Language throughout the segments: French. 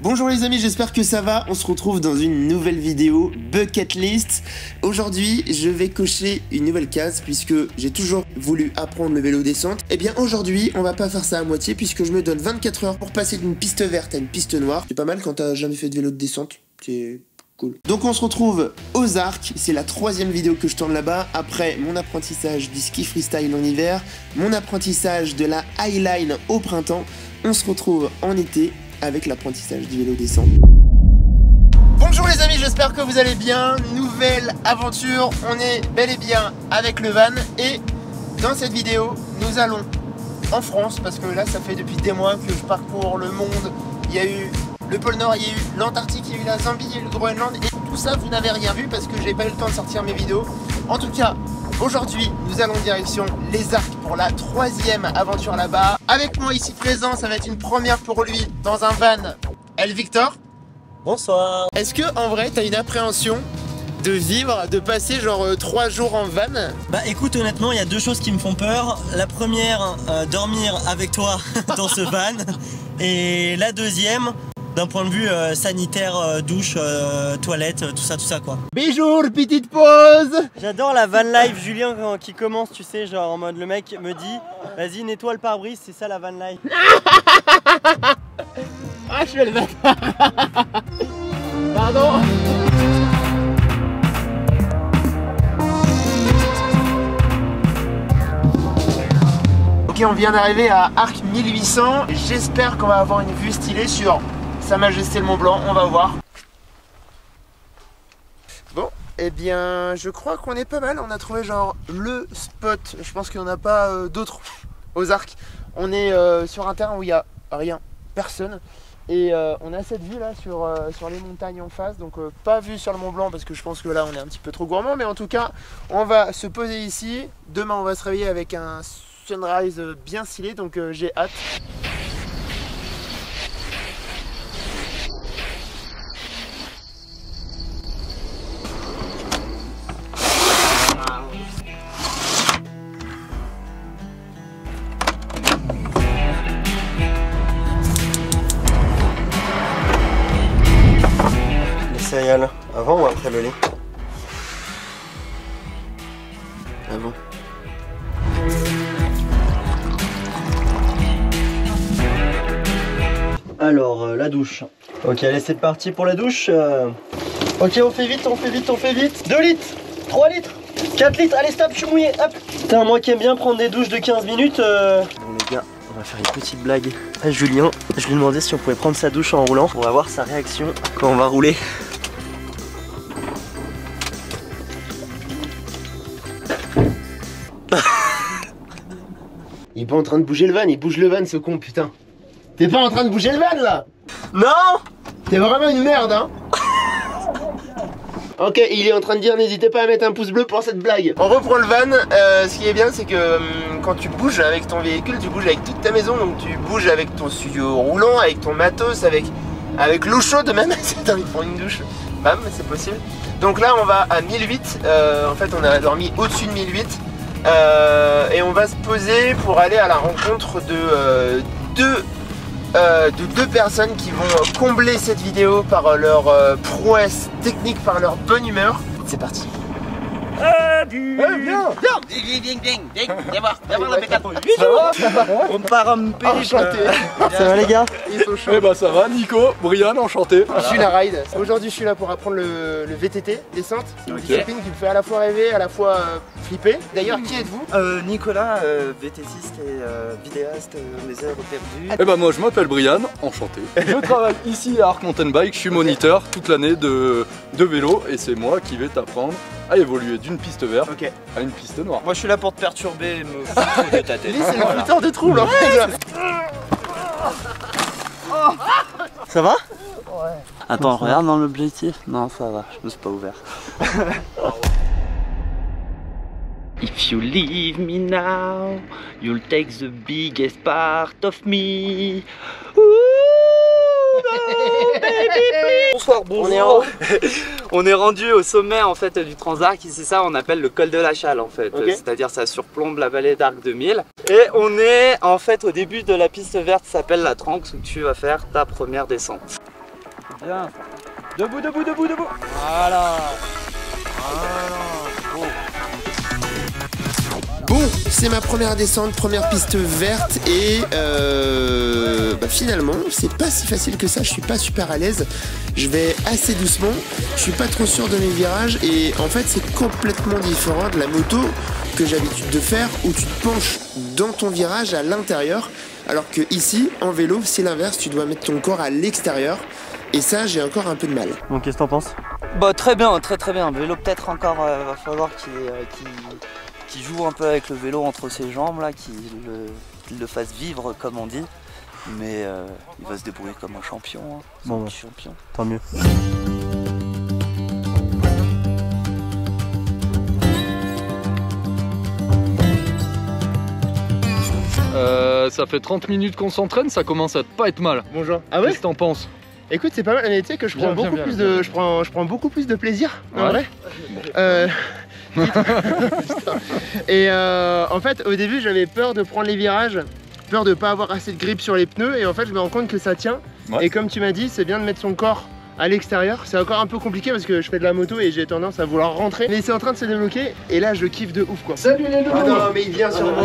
Bonjour les amis, j'espère que ça va. On se retrouve dans une nouvelle vidéo Bucket List. Aujourd'hui, je vais cocher une nouvelle case puisque j'ai toujours voulu apprendre le vélo descente. Et bien aujourd'hui, on va pas faire ça à moitié puisque je me donne 24 heures pour passer d'une piste verte à une piste noire. C'est pas mal quand t'as jamais fait de vélo de descente. C'est cool. Donc on se retrouve aux Arcs. C'est la 3e vidéo que je tourne là-bas. Après mon apprentissage du ski freestyle en hiver, mon apprentissage de la highline au printemps, on se retrouve en été avec l'apprentissage du vélo descente. Bonjour les amis, j'espère que vous allez bien. Nouvelle aventure, on est bel et bien avec le van. Et dans cette vidéo, nous allons en France, parce que là ça fait depuis des mois que je parcours le monde. Il y a eu le pôle Nord, il y a eu l'Antarctique, il y a eu la Zambie, il y a eu le Groenland. Et tout ça vous n'avez rien vu parce que j'ai pas eu le temps de sortir mes vidéos. En tout cas, aujourd'hui, nous allons direction les Arcs pour la 3e aventure là-bas. Avec moi ici présent, ça va être une première pour lui dans un van. El Victor. Bonsoir. Est-ce que en vrai, t'as une appréhension de vivre, de passer genre 3 jours en van? Bah écoute, honnêtement, il y a 2 choses qui me font peur. La première, dormir avec toi dans ce van. Et la deuxième, d'un point de vue sanitaire, douche, toilette, tout ça quoi. Bonjour, petite pause. J'adore la van life Julien qui commence, tu sais, genre en mode le mec me dit vas-y nettoie le pare-brise, c'est ça la van life. Ah, je fais le bâtard. Pardon. Ok, on vient d'arriver à Arc 1800. J'espère qu'on va avoir une vue stylée sur Sa Majesté le Mont Blanc, on va voir. Bon, eh bien, je crois qu'on est pas mal. On a trouvé genre le spot. Je pense qu'il n'y en a pas d'autres aux Arcs. On est sur un terrain où il n'y a rien, personne. Et on a cette vue là sur les montagnes en face. Donc pas vue sur le Mont Blanc parce que je pense que là on est un petit peu trop gourmand. Mais en tout cas, on va se poser ici. Demain, on va se réveiller avec un sunrise bien stylé. Donc j'ai hâte. Céréales, avant ou après le lait? Avant. Alors, la douche. Ok, allez, c'est parti pour la douche. Ok, on fait vite. 2 litres, 3 litres, 4 litres. Allez, stop, je suis mouillé. Hop. Putain, moi qui aime bien prendre des douches de 15 minutes. Bon, les gars, on va faire une petite blague à Julien. Je lui ai demandé si on pouvait prendre sa douche en roulant. On va voir sa réaction quand on va rouler. Il est pas en train de bouger le van, il bouge le van ce con, putain. T'es pas en train de bouger le van là? Non! T'es vraiment une merde, hein. Ok, il est en train de dire n'hésitez pas à mettre un pouce bleu pour cette blague. On reprend le van. Ce qui est bien, c'est que quand tu bouges avec ton véhicule, tu bouges avec toute ta maison. Donc tu bouges avec ton studio roulant, avec ton matos, avec l'eau chaude même. Si t'as envie de prendre une douche, bam, c'est possible. Donc là, on va à 1008. En fait, on a dormi au-dessus de 1008. Et on va se poser pour aller à la rencontre de deux personnes qui vont combler cette vidéo par leur prouesse technique, par leur bonne humeur. C'est parti. Viens voir le B4. On part en périple. Enchanté. Ça va les gars? Ils sont chauds. Eh bah ça va, Nico, Brian, enchanté. Je suis la ride. Aujourd'hui je suis là pour apprendre le VTT, descente. C'est une discipline qui me fait à la fois rêver, à la fois flipper. D'ailleurs, qui êtes-vous? Nicolas, VTTiste et vidéaste, mes heures perdues. Eh bah moi je m'appelle Brian, enchanté. Je travaille ici à Arc Mountain Bike, je suis moniteur toute l'année de vélo et c'est moi qui vais t'apprendre à évoluer d'une piste verte à une piste noire. Moi je suis là pour te perturber et me foutre de ta tête. Lui c'est le fouteur de troubles en fait. Ça va? Ouais. Attends, regarde dans l'objectif. Non, ça va, je me suis pas ouvert. If you leave me now, you'll take the biggest part of me. Ooh, baby, please. Bonsoir, bonjour. On est rendu au sommet en fait du Transarc, c'est ça on appelle le col de la Chale en fait, c'est-à-dire ça surplombe la vallée d'Arc 2000. Et on est en fait au début de la piste verte qui s'appelle la Tranx où tu vas faire ta première descente. Bien. Debout, debout, debout, debout. Voilà. Voilà. Bon, c'est ma première descente, première piste verte et finalement c'est pas si facile que ça, je suis pas super à l'aise, je vais assez doucement, je suis pas trop sûr de mes virages et en fait c'est complètement différent de la moto que j'ai l'habitude de faire où tu te penches dans ton virage à l'intérieur alors que ici en vélo c'est l'inverse, tu dois mettre ton corps à l'extérieur et ça j'ai encore un peu de mal. Bon, qu'est-ce que t'en penses? Bah très bien, très bien. Vélo peut-être encore, va falloir qu'il joue un peu avec le vélo entre ses jambes là, qu'il le fasse vivre comme on dit. Mais il va se débrouiller comme un champion. Hein. Bon, champion. Tant mieux. Ça fait 30 minutes qu'on s'entraîne, ça commence à pas être mal. Bonjour. Ah ouais? Qu'est-ce que t'en penses? Écoute, c'est pas mal, mais tu sais que je prends beaucoup plus de plaisir en vrai. Et en fait, au début, j'avais peur de prendre les virages, peur de pas avoir assez de grip sur les pneus, et en fait, je me rends compte que ça tient. Ouais. Et comme tu m'as dit, c'est bien de mettre son corps à l'extérieur. C'est encore un peu compliqué parce que je fais de la moto et j'ai tendance à vouloir rentrer. Mais c'est en train de se débloquer et là, je kiffe de ouf quoi. Salut les loulous! Non, mais il vient sur moi.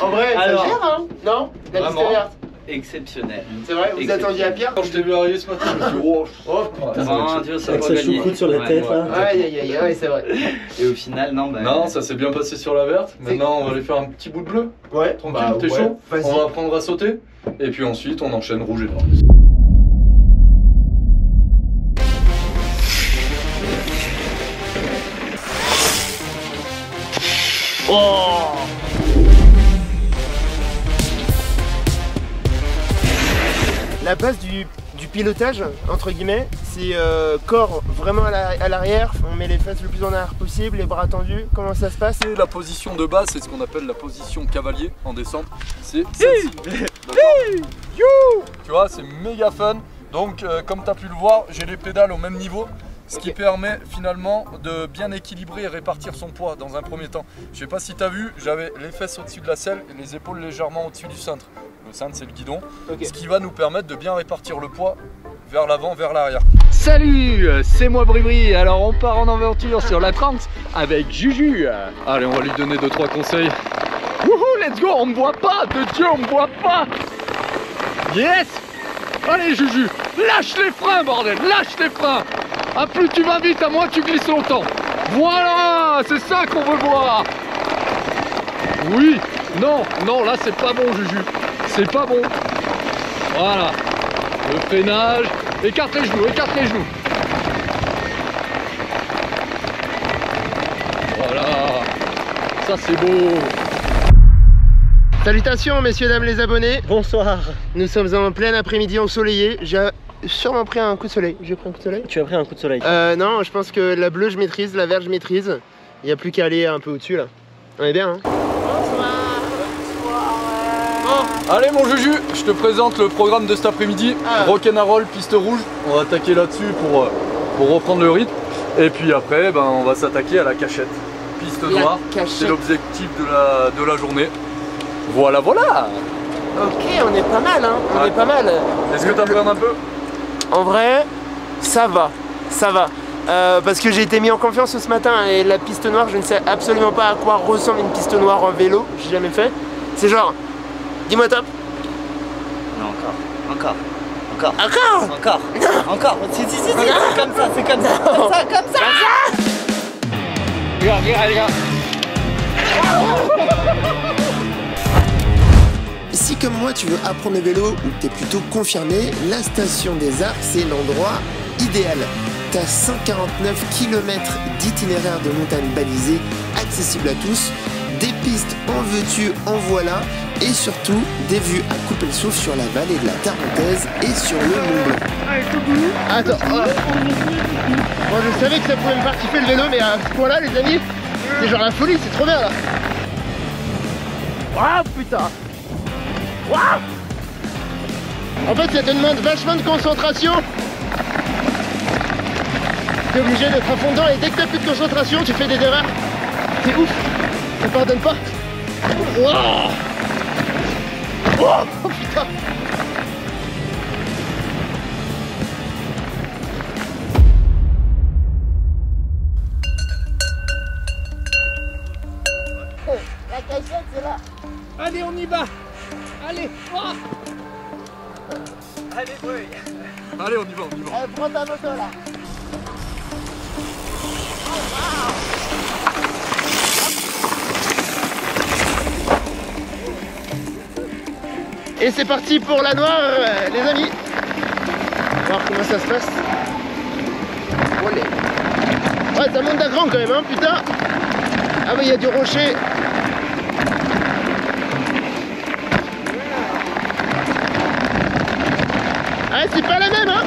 En vrai, ça gère hein? Non? La piste est verte. Exceptionnel. C'est vrai, vous attendiez à Pierre? Quand je t'ai vu arriver ce matin, je me suis dit oh putain, Dieu, ça Avec va sa gagner. choucroute sur la tête là. Aïe, c'est vrai. Et au final, non, bah. Non, ça s'est bien passé sur la verte. Maintenant, on va aller faire un petit bout de bleu. Ouais, Tranquille, t'es chaud? Vas-y. On va apprendre à sauter. Et puis ensuite, on enchaîne rouge et noir. Oh! La base du pilotage, entre guillemets, c'est corps vraiment à l'arrière, on met les fesses le plus en arrière possible, les bras tendus, comment ça se passe? La position de base, c'est ce qu'on appelle la position cavalier en descente. C'est celle-ci. Tu vois, c'est méga fun. Donc, comme tu as pu le voir, j'ai les pédales au même niveau. Ce qui permet finalement de bien équilibrer et répartir son poids dans un premier temps. Je sais pas si tu as vu, j'avais les fesses au-dessus de la selle et les épaules légèrement au-dessus du cintre. Le cintre c'est le guidon, ce qui va nous permettre de bien répartir le poids vers l'avant, vers l'arrière. Salut, c'est moi Bribri, alors on part en aventure sur la 30 avec Juju. Allez, on va lui donner 2-3 conseils. Wouhou, let's go, on me voit pas, de Dieu on me voit pas. Yes. Allez Juju, lâche les freins bordel, lâche les freins. À plus tu vas vite, à moins tu glisses longtemps. Voilà, c'est ça qu'on veut voir. Oui, non, là c'est pas bon Juju. C'est pas bon. Voilà. Le freinage. Écarte les genoux, écarte les genoux. Voilà. Ça c'est beau. Salutations messieurs, dames les abonnés. Bonsoir. Nous sommes en plein après-midi ensoleillé. J'ai sûrement pris un coup de soleil. J'ai pris un coup de soleil? Tu as pris un coup de soleil. Non, je pense que la bleue je maîtrise, la verte je maîtrise. Il n'y a plus qu'à aller un peu au-dessus là. On est bien hein? Allez mon Juju, je te présente le programme de cet après-midi. Rock'n'roll, piste rouge. On va attaquer là-dessus pour reprendre le rythme. Et puis après, on va s'attaquer à la cachette. Piste noire, c'est l'objectif de la journée. Voilà. Ok, on est pas mal hein, on est pas mal. Est-ce que t'appréhendes un peu? En vrai, ça va. Parce que j'ai été mis en confiance ce matin et la piste noire, je ne sais absolument pas à quoi ressemble une piste noire en vélo, j'ai jamais fait. C'est genre, dis-moi top. Non, encore. Si, c'est comme ça, c'est comme ça. Regarde. Si comme moi tu veux apprendre le vélo ou que tu es plutôt confirmé, la station des Arts c'est l'endroit idéal. T'as 149 km d'itinéraire de montagne balisé, accessible à tous, des pistes en veux-tu, en voilà, et surtout des vues à couper le souffle sur la vallée de la Tarentaise et sur le Mont Blanc. Attends, moi je savais que ça pouvait me faire kiffer le vélo, mais à ce point-là les amis, c'est genre la folie, c'est trop bien là. Waouh putain. Waouh. En fait ça te demande vachement de concentration. T'es obligé d'être à fond dedans et dès que t'as plus de concentration tu fais des erreurs. C'est ouf. Ça pardonne pas. Wow. Oh putain. Allez, on y va, on y va. Allez, prends ta moto là. Et c'est parti pour la noire, les amis. On va voir comment ça se passe. Olé. Ouais, ça monte d'un grand quand même, hein, putain. Ah oui, il y a du rocher. Ah, c'est pas la même, hein.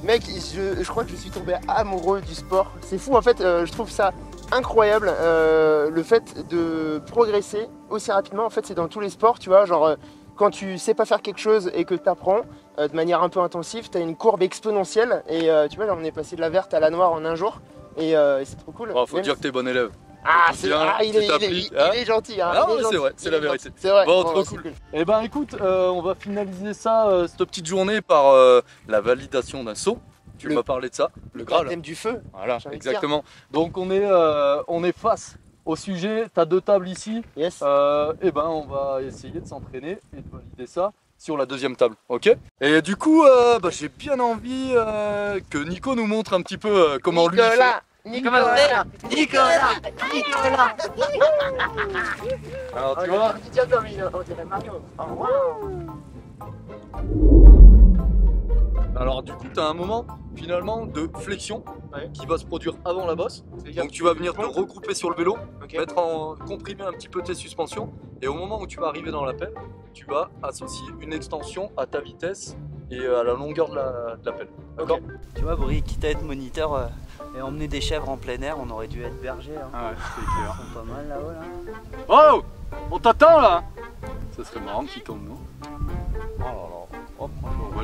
Mec, je crois que je suis tombé amoureux du sport. C'est fou en fait, je trouve ça incroyable le fait de progresser aussi rapidement. En fait, c'est dans tous les sports, tu vois, genre quand tu sais pas faire quelque chose et que tu apprends de manière un peu intensive, tu as une courbe exponentielle et tu vois, là on est passé de la verte à la noire en un jour et c'est trop cool. Oh, faut dire que t'es bon élève. Ah, il est gentil, hein. Ah, c'est vrai, c'est la vérité. C'est vrai. Bon, trop cool. Et ben écoute, on va finaliser ça, cette petite journée par la validation d'un saut. Tu m'as parlé de ça, le Graal. Le thème du feu. Voilà, exactement. Donc on est face au sujet. T'as 2 tables ici. Yes. Et ben on va essayer de s'entraîner et de valider ça sur la 2e table, ok? Et du coup, j'ai bien envie que Nico nous montre un petit peu comment lui fait. Nicolas. Alors tu vois. Alors du coup tu as un moment finalement de flexion qui va se produire avant la bosse. Donc tu vas venir te regrouper sur le vélo, comprimer un petit peu tes suspensions et au moment où tu vas arriver dans la pelle, tu vas associer une extension à ta vitesse et à la longueur de la pelle. D'accord? Tu vois, Brie, quitte à être moniteur et emmener des chèvres en plein air, on aurait dû être berger. Hein. Ah ouais, c'est clair. Ils sont pas mal là-haut là. Oh! On t'attend là! Ça serait marrant qu'il tombe, non? Oh là là. Oh,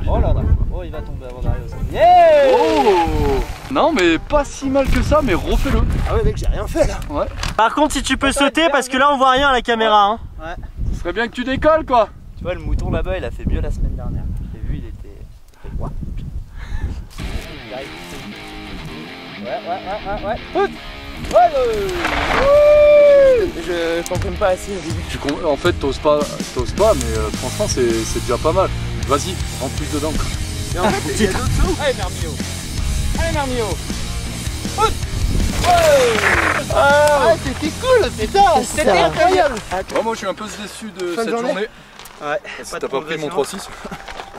oh là là. Oh, il va tomber avant d'arriver au sol. Yeah! Oh! Non mais pas si mal que ça, mais refais-le. Ah ouais mec, j'ai rien fait là. Ouais. Par contre, si tu peux sauter, parce que là on voit rien à la caméra. Hein. Ouais. Ce serait bien que tu décolles quoi. Tu vois, le mouton là-bas, il a fait mieux la semaine dernière. Je l'ai vu, il était... Ouais. Je t'entraîne pas assez au début. En fait, t'oses pas, mais franchement, c'est déjà pas mal. Vas-y, rentre plus dedans. Mais en fait, il y a d'autres sauts. Allez, Mermio. Allez, Mermio. Ah, c'était cool, putain. C'était incroyable. Moi, je suis un peu déçu de cette journée. Ouais. Si t'as pas pris mon 3-6.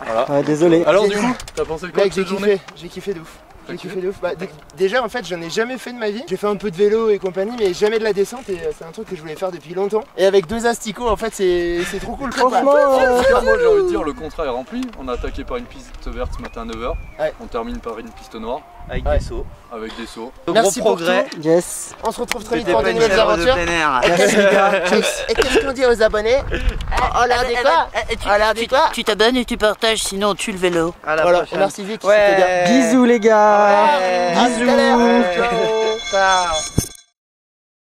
Voilà. Ouais, désolé. Alors, du coup, t'as pensé quoi de cette journée? J'ai kiffé de ouf. J'ai kiffé de ouf. Bah, déjà en fait j'en ai jamais fait de ma vie. J'ai fait un peu de vélo et compagnie mais jamais de la descente et c'est un truc que je voulais faire depuis longtemps. Et avec 2 asticots en fait c'est trop cool. Franchement moi j'ai envie de dire le contrat est rempli. On a attaqué par une piste verte ce matin à 9h. Ouais. On termine par une piste noire. Avec des sauts. Avec des sauts. Merci gros pour progrès. tout. Yes. On se retrouve très vite pour de nouvelles aventures. Merci les gars. Et qu'est-ce qu'on dit aux abonnés? On leur dit quoi? On leur dit quoi? Tu t'abonnes et tu partages, sinon on tue le vélo. À la Voilà, prochaine. merci Vic. Bisous les gars. Bisous. Bisous. Ciao.